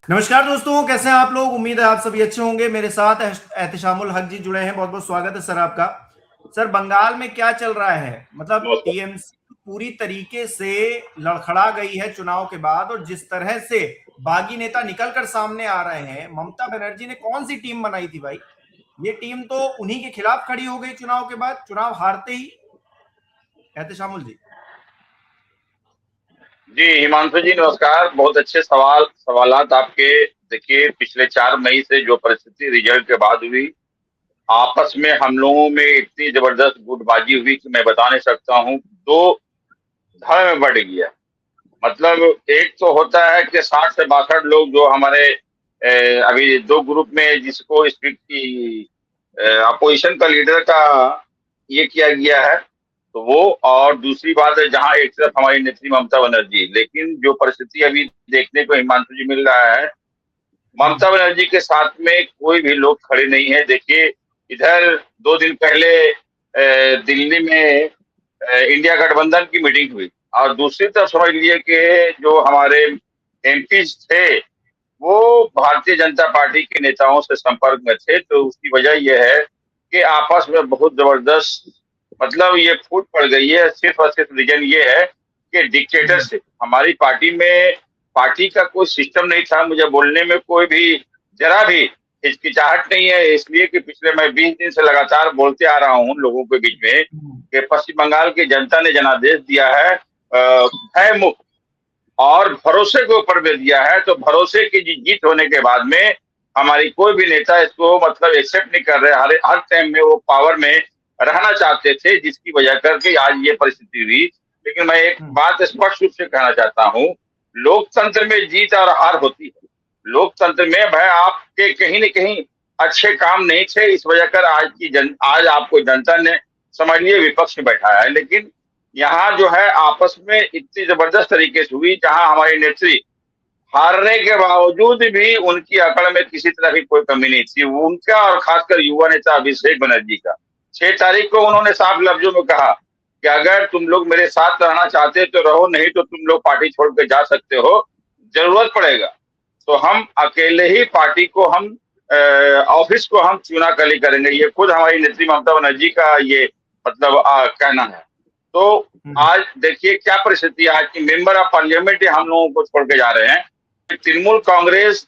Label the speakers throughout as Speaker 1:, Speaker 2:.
Speaker 1: नमस्कार दोस्तों, कैसे हैं आप लोग। उम्मीद है आप सभी अच्छे होंगे। मेरे साथ एहतिशामुल हक जी जुड़े हैं। बहुत बहुत स्वागत है सर आपका। सर, बंगाल में क्या चल रहा है? मतलब
Speaker 2: नमस्कार।
Speaker 1: टीएमसी पूरी तरीके से लड़खड़ा गई है चुनाव के बाद, और जिस तरह से बागी नेता निकलकर सामने आ रहे हैं। ममता बनर्जी ने कौन सी टीम बनाई थी भाई? ये टीम तो उन्हीं के खिलाफ खड़ी हो गई चुनाव के बाद, चुनाव हारते ही। एहतिशामुल जी।
Speaker 2: जी हिमांशु जी, नमस्कार। बहुत अच्छे सवालात आपके। देखिए, पिछले 4 मई से जो परिस्थिति रिजल्ट के बाद हुई, आपस में हम लोगों में इतनी जबरदस्त गुटबाजी हुई कि मैं बता नहीं सकता हूँ। दो धड़ में बढ़ गया। मतलब एक तो होता है कि 60 से 62 लोग जो हमारे अभी दो ग्रुप में जिसको स्पीक की अपोजिशन का लीडर का ये किया गया है, तो वो। और दूसरी बात है, जहां एक तरफ हमारी नेत्री ममता बनर्जी, लेकिन जो परिस्थिति अभी देखने को हिमांशु जी मिल रहा है, ममता बनर्जी के साथ में कोई भी लोग खड़े नहीं है। देखिए, इधर 2 दिन पहले दिल्ली में इंडिया गठबंधन की मीटिंग हुई, और दूसरी तरफ समझ लीजिए कि जो हमारे एमपी थे वो भारतीय जनता पार्टी के नेताओं से संपर्क में थे। तो उसकी वजह यह है कि आपस में बहुत जबरदस्त, मतलब ये फूट पड़ गई है। सिर्फ और सिर्फ रीजन ये है कि डिक्टेटरशिप हमारी पार्टी में, पार्टी का कोई सिस्टम नहीं था। मुझे बोलने में कोई भी जरा भी हिचकिचाहट नहीं है, इसलिए कि पिछले मैं 20 दिन से लगातार बोलते आ रहा हूँ लोगों के बीच में कि पश्चिम बंगाल की जनता ने जनादेश दिया है भय मुक्त और भरोसे के ऊपर में दिया है। तो भरोसे की जीत होने के बाद में हमारी कोई भी नेता इसको मतलब एक्सेप्ट नहीं कर रहे। हर हर टाइम में वो पावर में रहना चाहते थे, जिसकी वजह करके आज ये परिस्थिति हुई। लेकिन मैं एक बात स्पष्ट रूप से कहना चाहता हूँ, लोकतंत्र में जीत और हार होती है। लोकतंत्र में भाई आपके कहीं न कहीं अच्छे काम नहीं थे, इस वजह कर आज आपको जनता ने समझ लिए विपक्ष में बैठाया है। लेकिन यहाँ जो है आपस में इतनी जबरदस्त तरीके से हुई, जहां हमारी नेत्री हारने के बावजूद भी उनकी अकड़ में किसी तरह की कोई कमी नहीं थी। उनका और खासकर युवा नेता अभिषेक बनर्जी का 6 तारीख को उन्होंने साफ लफ्जों में कहा कि अगर तुम लोग मेरे साथ रहना चाहते तो रहो, नहीं तो तुम लोग पार्टी छोड़ के जा सकते हो। जरूरत पड़ेगा तो हम अकेले ही पार्टी को, हम ऑफिस को हम चुनाकली करेंगे। ये खुद हमारी नेत्री ममता बनर्जी का ये मतलब कहना है। तो आज देखिए क्या परिस्थिति है। आज की मेंबर ऑफ पार्लियामेंट हम लोगों को छोड़ के जा रहे हैं। तृणमूल कांग्रेस,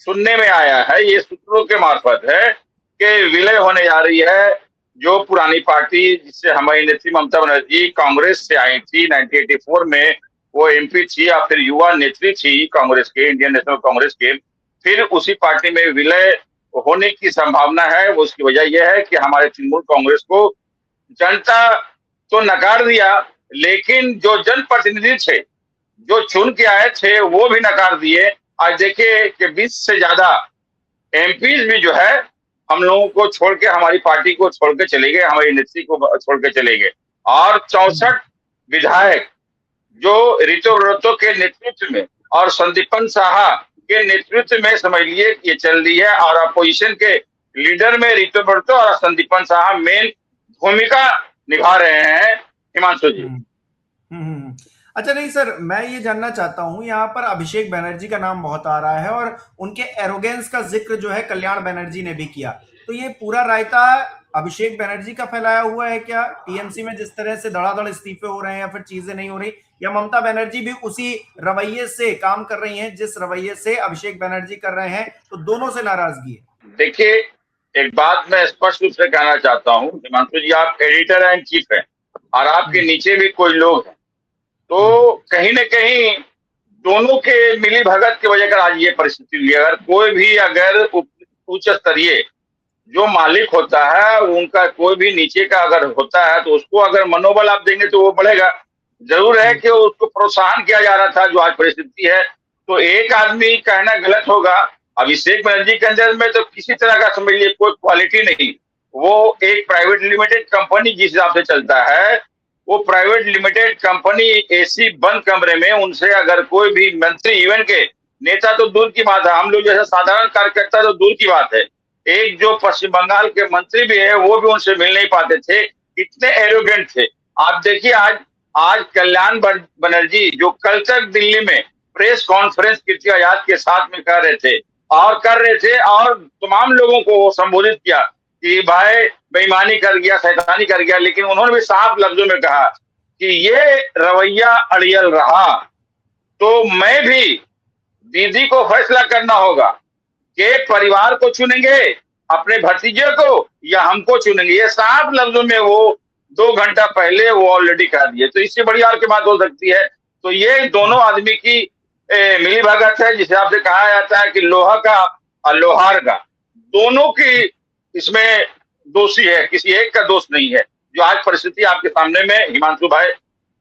Speaker 2: सुनने में आया है, ये सूत्रों के मार्फत है कि विलय होने जा रही है। जो पुरानी पार्टी जिससे हमारी नेत्री ममता बनर्जी कांग्रेस से आई थी 1984 में, वो एमपी थी या फिर युवा नेत्री थी कांग्रेस के, इंडियन नेशनल कांग्रेस के, फिर उसी पार्टी में विलय होने की संभावना है। उसकी वजह यह है कि हमारे तृणमूल कांग्रेस को जनता तो नकार दिया, लेकिन जो जनप्रतिनिधि थे, जो चुन के आए थे, वो भी नकार दिए। आज देखिए कि 20 से ज्यादा एमपीज भी जो है हम लोगों को छोड़ के, हमारी पार्टी को छोड़ के चले गए, हमारी नेत्री को छोड़ के चले गए। और 64 विधायक जो ऋतु व्रतो के नेतृत्व में और संदीपन साहा के नेतृत्व में समझ लिए ये चल रही है। और अपोजिशन के लीडर में ऋतु व्रतो और संदीपन साहा मेन भूमिका निभा रहे हैं। हिमांशु जी।
Speaker 1: अच्छा, नहीं सर, मैं ये जानना चाहता हूं, यहाँ पर अभिषेक बनर्जी का नाम बहुत आ रहा है और उनके एरोगेंस का जिक्र जो है कल्याण बनर्जी ने भी किया। तो ये पूरा रायता अभिषेक बनर्जी का फैलाया हुआ है क्या? टीएमसी में जिस तरह से धड़ाधड़ इस्तीफे हो रहे हैं या फिर चीजें नहीं हो रही, या ममता बनर्जी भी उसी रवैये से काम कर रही हैं जिस रवैये से अभिषेक बनर्जी कर रहे हैं? तो दोनों से नाराजगी है।
Speaker 2: देखिए, एक बात मैं स्पष्ट रूप से कहना चाहता हूँ हिमांशु जी, आप एडिटर एंड चीफ हैं और आपके नीचे भी कोई लोग हैं, तो कहीं न कहीं दोनों के मिली भगत की वजह से आज ये परिस्थिति हुई। अगर कोई भी अगर उच्च स्तरीय जो मालिक होता है, उनका कोई भी नीचे का अगर होता है, तो उसको अगर मनोबल आप देंगे तो वो बढ़ेगा। जरूर है कि उसको प्रोत्साहन किया जा रहा था, जो आज परिस्थिति है। तो एक आदमी कहना गलत होगा। अभिषेक बनर्जी के अंदर में तो किसी तरह का समझ लीजिए कोई क्वालिटी नहीं। वो एक प्राइवेट लिमिटेड कंपनी जिस हिसाब से चलता है, वो प्राइवेट लिमिटेड कंपनी एसी बंद कमरे में, उनसे अगर कोई भी मंत्री, इवन के नेता तो दूर की बात है, हम लोग जैसे साधारण कार्यकर्ता तो दूर की बात है, एक जो पश्चिम बंगाल के मंत्री भी है वो भी उनसे मिल नहीं पाते थे, इतने एरोगेंट थे। आप देखिए आज आज कल्याण बनर्जी जो कल तक दिल्ली में प्रेस कॉन्फ्रेंस कीर्ति आजाद के साथ में कर रहे थे और तमाम लोगों को वो संबोधित किया कि भाई बेईमानी कर गया, शैतानी कर गया, लेकिन उन्होंने भी साफ लफ्जों में कहा कि ये रवैया अड़ियल रहा तो मैं भी दीदी को फैसला करना होगा कि परिवार को चुनेंगे, अपने भतीजे को, या हमको चुनेंगे। ये साफ लफ्जों में वो 2 घंटा पहले वो ऑलरेडी कह दिए। तो इससे बड़ी और की बात हो सकती है? तो ये दोनों आदमी की मिली भगत है, जिसे आपसे कहा जाता है कि लोहा का और लोहार का, दोनों की इसमें दोषी है, किसी एक का दोष नहीं है। जो आज परिस्थिति आपके सामने में हिमांशु भाई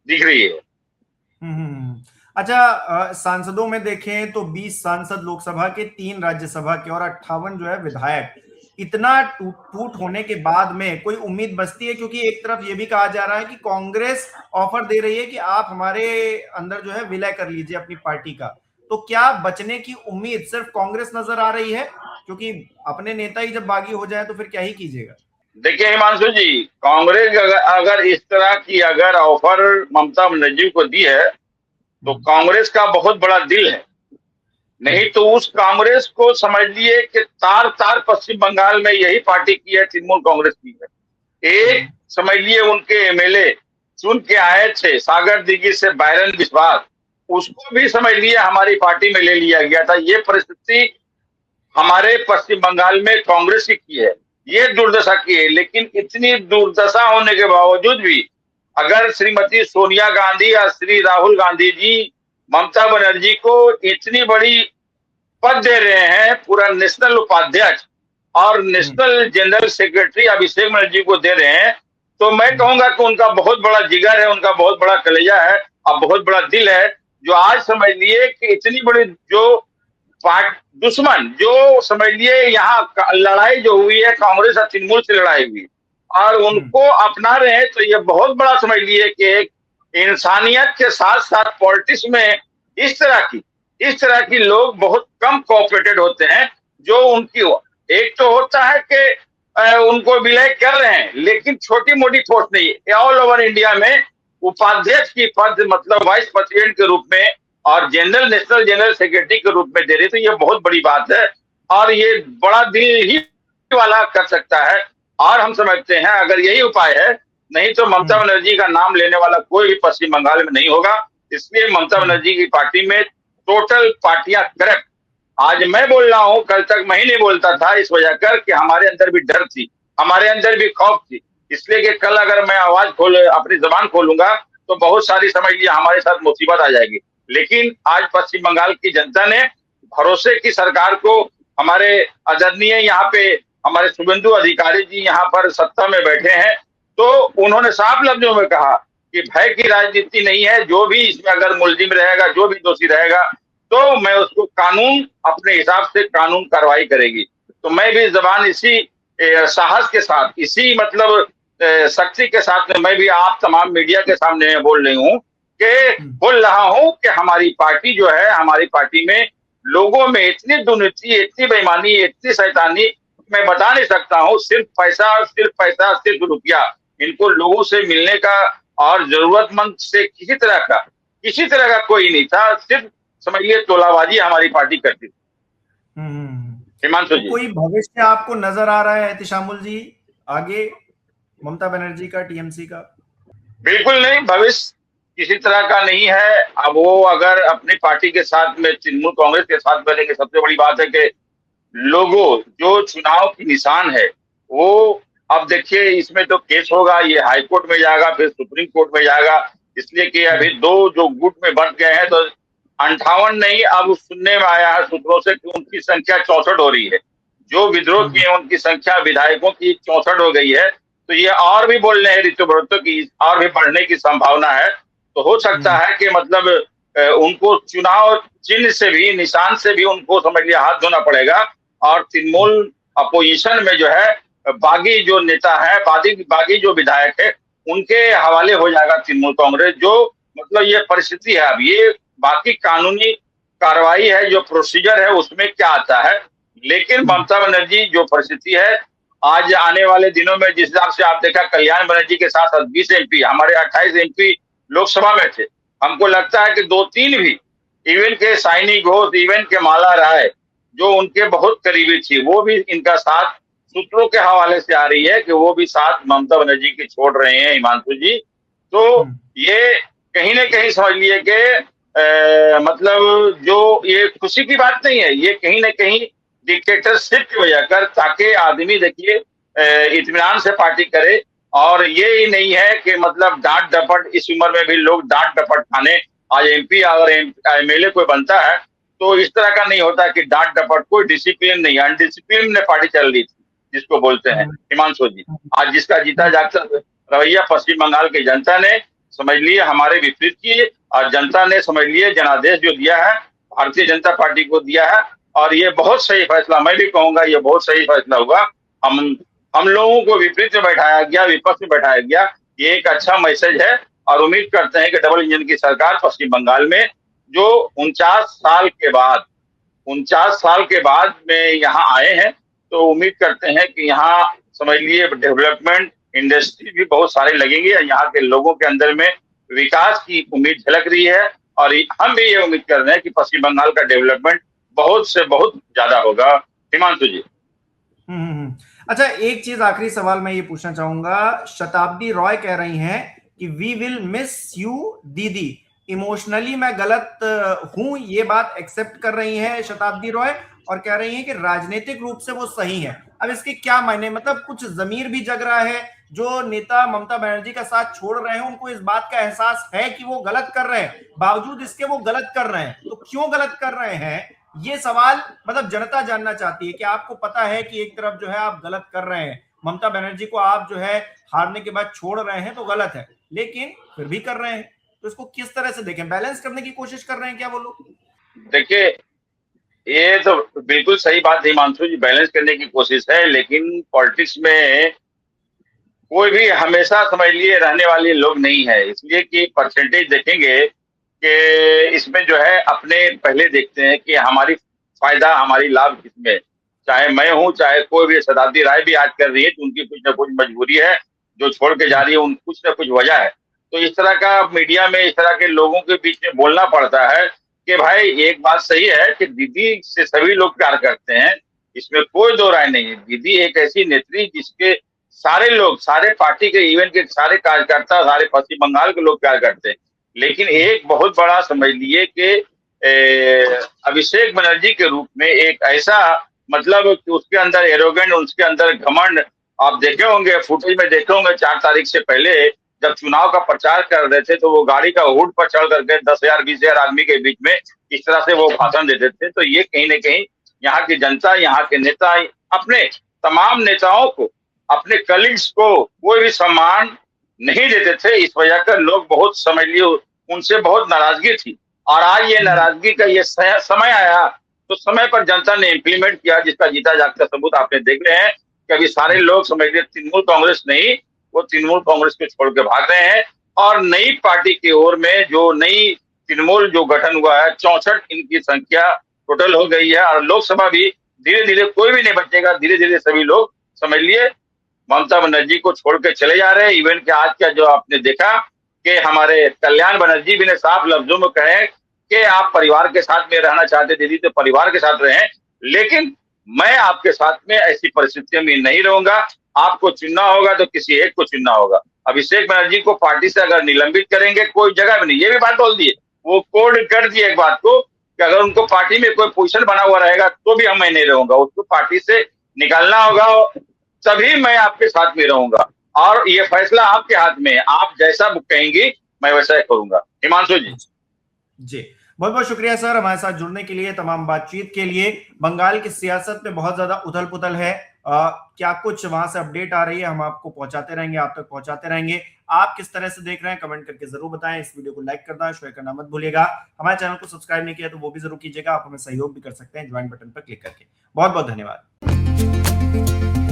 Speaker 2: दिख रही है।
Speaker 1: अच्छा, सांसदों में देखें तो 20 सांसद लोकसभा के, 3 राज्यसभा के और 58 जो है विधायक। इतना टूट होने के बाद में कोई उम्मीद बचती है? क्योंकि एक तरफ ये भी कहा जा रहा है कि कांग्रेस ऑफर दे रही है कि आप हमारे अंदर जो है विलय कर लीजिए अपनी पार्टी का। तो क्या बचने की उम्मीद सिर्फ कांग्रेस नजर आ रही है? क्योंकि अपने नेता ही जब बागी हो जाए तो फिर क्या ही कीजिएगा?
Speaker 2: देखिए हिमांशु जी, कांग्रेस अगर इस तरह की अगर ऑफर ममता बनर्जी को दी है तो कांग्रेस का बहुत बड़ा दिल है। नहीं तो उस कांग्रेस को समझ लिए कि तार तार पश्चिम बंगाल में यही पार्टी की है, तृणमूल कांग्रेस की है। एक समझ लिए उनके एमएलए चुन के आए थे सागर दिघी से बैरन विश्वास, उसको भी समझ लिए हमारी पार्टी में ले लिया गया था। ये परिस्थिति हमारे पश्चिम बंगाल में कांग्रेस की है, ये दुर्दशा की है। लेकिन इतनी दुर्दशा होने के बावजूद भी अगर श्रीमती सोनिया गांधी या श्री राहुल गांधी जी ममता बनर्जी को इतनी बड़ी पद दे रहे हैं, पूरा नेशनल उपाध्यक्ष और national general secretary Abhishek Banerjee को दे रहे हैं, तो मैं कहूंगा कि उनका बहुत बड़ा जिगर है, उनका बहुत बड़ा कलेजा है और बहुत बड़ा दिल है। जो आज समझ लिए कि इतनी बड़ी जो दुश्मन, जो समझ लिए यहाँ लड़ाई जो हुई है कांग्रेस और तृणमूल से लड़ाई हुई और उनको अपना रहे हैं, तो ये बहुत बड़ा समझ लिए कि एक इंसानियत के साथ साथ पॉलिटिक्स में इस तरह की लोग बहुत कम कोऑपरेटेड होते हैं। जो उनकी एक तो होता है कि उनको विलय कर रहे हैं, लेकिन छोटी मोटी फोर्स नहीं, ऑल ओवर इंडिया में उपाध्यक्ष की पद मतलब वाइस प्रेसिडेंट के रूप में और नेशनल जनरल सेक्रेटरी के रूप में दे रहे, तो ये बहुत बड़ी बात है और ये बड़ा दिल ही वाला कर सकता है। और हम समझते हैं अगर यही उपाय है, नहीं तो ममता बनर्जी का नाम लेने वाला कोई भी पश्चिम बंगाल में नहीं होगा। इसलिए ममता बनर्जी की पार्टी में टोटल पार्टियां करप्ट। आज मैं बोल रहा हूं, कल तक मैं ही नहीं बोलता था इस वजह कर कि हमारे अंदर भी डर थी, हमारे अंदर भी खौफ थी। इसलिए कि कल अगर मैं अपनी जबान खोलूंगा तो बहुत सारी समझ लिया हमारे साथ मुसीबत आ जाएगी। लेकिन आज पश्चिम बंगाल की जनता ने भरोसे की सरकार को, हमारे आदरणीय यहाँ पे हमारे शुभेंदु अधिकारी जी यहाँ पर सत्ता में बैठे हैं, तो उन्होंने साफ लफ्जों में कहा कि भय की राजनीति नहीं है, जो भी इसमें अगर मुलजिम रहेगा, जो भी दोषी रहेगा, तो मैं उसको कानून अपने हिसाब से कानून कार्रवाई करेगी। तो मैं भी जबान इसी साहस के साथ, इसी मतलब शक्ति के साथ में मैं भी आप तमाम मीडिया के सामने बोल रहा हूँ कि हमारी पार्टी जो है, हमारी पार्टी में लोगों में इतनी दुर्नीति, इतनी बेईमानी, इतनी शैतानी मैं बता नहीं सकता हूँ। सिर्फ पैसा, सिर्फ रुपया, इनको लोगों से मिलने का और जरूरतमंद से किसी तरह का कोई नहीं था। सिर्फ समझिए तोलाबाजी हमारी पार्टी करती थी। हिमांशु जी,
Speaker 1: कोई भविष्य आपको नजर आ रहा है एहतिशामुल जी आगे ममता बनर्जी का, टीएमसी का?
Speaker 2: बिल्कुल नहीं, भविष्य किसी तरह का नहीं है। अब वो अगर अपनी पार्टी के साथ में तृणमूल कांग्रेस के साथ बनेंगे, सबसे बड़ी बात है कि लोगों जो चुनाव की निशान है वो, अब देखिए इसमें तो केस होगा, ये हाई कोर्ट में जाएगा, फिर सुप्रीम कोर्ट में जाएगा। इसलिए कि अभी 2 जो गुट में बंट गए हैं, तो 58 नहीं, अब सुनने में आया है सूत्रों से कि उनकी संख्या 64 हो रही है। जो विद्रोह किए उनकी संख्या विधायकों की 64 हो गई है। तो ये और भी बोल रहे हैं ऋतुव्रत की और भी बढ़ने की संभावना है। तो हो सकता है कि मतलब उनको चुनाव चिन्ह से भी, निशान से भी उनको समझ लिया हाथ धोना पड़ेगा और तृणमूल अपोजिशन में जो है बागी जो नेता है, बागी जो विधायक है, उनके हवाले हो जाएगा तृणमूल कांग्रेस। जो मतलब ये परिस्थिति है, अब ये बाकी कानूनी कार्रवाई है, जो प्रोसीजर है उसमें क्या आता है। लेकिन ममता बनर्जी जो परिस्थिति है, आज आने वाले दिनों में जिस हिसाब से आप देखा, कल्याण बनर्जी के साथ 20 MP, हमारे 28 MP लोकसभा में थे। हमको लगता है कि 2-3 भी इवन के साइनी घोष, इवन के माला राय जो उनके बहुत करीबी थी, वो भी इनका साथ सूत्रों के हवाले से आ रही है कि वो भी साथ ममता बनर्जी के छोड़ रहे हैं हिमांशु जी। तो ये कहीं ना कहीं समझ लिए कि मतलब जो ये खुशी की बात नहीं है, ये कहीं ना कहीं डिक्टेटरशिप की वजह कर, ताकि आदमी देखिए इत्मीनान से पार्टी करे। और ये ही नहीं है कि मतलब डांट डपट, इस उम्र में भी लोग डांट डपट खाने, आज एमपी अगर एमएलए कोई बनता है तो इस तरह का नहीं होता कि डांट डपट, कोई डिसिप्लिन नहीं, अनडिसिप्लिन में पार्टी चल रही थी जिसको बोलते हैं हिमांशु जी। आज जिसका जीता जागता रवैया पश्चिम बंगाल की जनता ने समझ लिए हमारे विपरीत की, और जनता ने समझ लिए जनादेश जो दिया है भारतीय जनता पार्टी को दिया है। और ये बहुत सही फैसला, मैं भी कहूंगा ये बहुत सही फैसला हुआ। हम लोगों को विपरीत में बैठाया गया, विपक्ष में बैठाया गया, ये एक अच्छा मैसेज है। और उम्मीद करते हैं कि डबल इंजन की सरकार पश्चिम बंगाल में जो 49 साल के बाद में यहाँ आए हैं, तो उम्मीद करते हैं कि यहाँ समझ लिए डेवलपमेंट इंडस्ट्री भी बहुत सारे लगेंगे, यहाँ के लोगों के अंदर में विकास की उम्मीद झलक रही है। और हम भी ये उम्मीद कर रहे हैं कि पश्चिम बंगाल का डेवलपमेंट बहुत से बहुत ज्यादा होगा हिमांशु जी।
Speaker 1: अच्छा, एक चीज आखिरी सवाल मैं ये पूछना चाहूंगा। शताब्दी रॉय कह रही हैं कि वी विल मिस यू दीदी। इमोशनली मैं गलत हूं, ये बात एक्सेप्ट कर रही है शताब्दी रॉय, और कह रही हैं कि राजनीतिक रूप से वो सही है। अब इसके क्या मायने, मतलब कुछ जमीर भी जग रहा है, जो नेता ममता बनर्जी का साथ छोड़ रहे हैं उनको इस बात का एहसास है कि वो गलत कर रहे हैं, बावजूद इसके वो गलत कर रहे हैं। तो क्यों गलत कर रहे हैं, ये सवाल मतलब जनता जानना चाहती है कि आपको पता है कि एक तरफ जो है आप गलत कर रहे हैं, ममता बनर्जी को आप जो है हारने के बाद छोड़ रहे हैं तो गलत है, लेकिन फिर भी कर रहे हैं। तो इसको किस तरह से देखें, बैलेंस करने की कोशिश कर रहे हैं क्या वो लोग?
Speaker 2: देखिए, ये तो बिल्कुल सही बात है हिमांशु जी, बैलेंस करने की कोशिश है, लेकिन पॉलिटिक्स में कोई भी हमेशा समझ लिए रहने वाले लोग नहीं है। इसलिए कि परसेंटेज देखेंगे कि इसमें जो है अपने पहले देखते हैं कि हमारी फायदा, हमारी लाभ किसमें। चाहे मैं हूं, चाहे कोई भी, शताब्दी राय भी आज कर रही है तो उनकी कुछ ना कुछ मजबूरी है, जो छोड़ के जा रही है कुछ ना कुछ वजह है। तो इस तरह का मीडिया में इस तरह के लोगों के बीच में बोलना पड़ता है कि भाई एक बात सही है कि दीदी से सभी लोग प्यार करते हैं, इसमें कोई दो राय नहीं है। दीदी एक ऐसी नेत्री जिसके सारे लोग, सारे पार्टी के, इवन के सारे कार्यकर्ता, सारे पश्चिम बंगाल के लोग प्यार करते हैं। लेकिन एक बहुत बड़ा समझ लिए कि अभिषेक बनर्जी के रूप में एक ऐसा, मतलब उसके अंदर एरोगेंट, उसके अंदर घमंड, आप देखे होंगे फुटेज में, देखे होंगे 4 तारीख से पहले जब चुनाव का प्रचार कर रहे थे तो वो गाड़ी का हुड पर चढ़ करके 10,000 20,000 आदमी के बीच में इस तरह से वो भाषण देते थे। तो ये कहीं ना कहीं यहाँ की जनता, यहाँ के नेता अपने तमाम नेताओं को, अपने कलीग्स को कोई भी सम्मान नहीं देते थे। इस वजह कर लोग बहुत समझ लिए उनसे बहुत नाराजगी थी। और आज ये नाराजगी का ये समय आया तो समय पर जनता ने इम्प्लीमेंट किया, जिसका जीता जागता सबूत आपने देख रहे हैं कि अभी सारे लोग समझ लिए तृणमूल कांग्रेस नहीं, वो तृणमूल कांग्रेस को छोड़ के भाग रहे हैं और नई पार्टी की ओर में, जो नई तृणमूल जो गठन हुआ है, 64 इनकी संख्या टोटल हो गई है। और लोकसभा भी धीरे धीरे कोई भी नहीं बचेगा, धीरे धीरे सभी लोग समझ लिए ममता बनर्जी को छोड़ के चले जा रहे हैं। इवन के आज का जो आपने देखा कि हमारे कल्याण बनर्जी भी ने साफ लफ्जों में कहे कि आप परिवार के साथ में रहना चाहते दीदी तो परिवार के साथ रहें, लेकिन मैं आपके साथ में ऐसी परिस्थितियों में नहीं रहूंगा। आपको चुनना होगा तो किसी एक को चुनना होगा। अभिषेक बनर्जी को पार्टी से अगर निलंबित करेंगे कोई जगह भी नहीं, ये भी बात बोल दिए, वो कोड कर दिए एक बात को कि अगर उनको पार्टी में कोई पोजीशन बना हुआ रहेगा तो भी मैं नहीं रहूंगा, उसको पार्टी से निकालना होगा, तभी मैं आपके साथ में रहूंगा। और ये फैसला आपके हाथ में है, आप जैसा कहेंगी मैं वैसा करूंगा। हिमांशु जी,
Speaker 1: बहुत बहुत शुक्रिया सर हमारे साथ जुड़ने के लिए, तमाम बातचीत के लिए। बंगाल की सियासत में बहुत ज्यादा उथल पुथल है, क्या कुछ वहां से अपडेट आ रही है हम आपको पहुंचाते रहेंगे, आप तक पहुंचाते रहेंगे। आप किस तरह से देख रहे हैं कमेंट करके जरूर बताएं। इस वीडियो को लाइक करना, शेयर करना मत भूलिएगा। हमारे चैनल को सब्सक्राइब नहीं किया तो वो भी जरूर कीजिएगा। आप हमें सहयोग भी कर सकते हैं ज्वाइन बटन पर क्लिक करके। बहुत बहुत धन्यवाद।